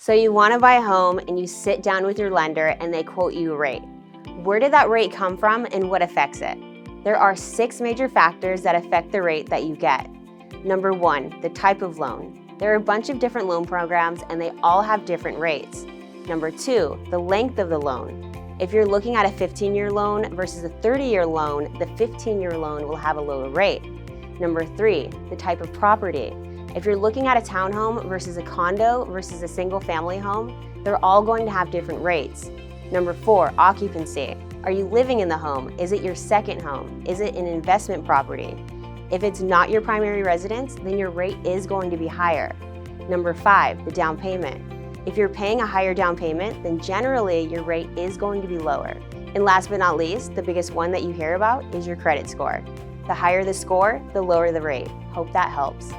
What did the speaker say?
So you want to buy a home and you sit down with your lender and they quote you a rate. Where did that rate come from and what affects it? There are 6 major factors that affect the rate that you get. Number 1, the type of loan. There are a bunch of different loan programs and they all have different rates. Number 2, the length of the loan. If you're looking at a 15-year loan versus a 30-year loan, the 15-year loan will have a lower rate. Number 3, the type of property. If you're looking at a townhome versus a condo versus a single-family home, they're all going to have different rates. Number 4, occupancy. Are you living in the home? Is it your second home? Is it an investment property? If it's not your primary residence, then your rate is going to be higher. Number 5, the down payment. If you're paying a higher down payment, then generally your rate is going to be lower. And last but not least, the biggest one that you hear about is your credit score. The higher the score, the lower the rate. Hope that helps.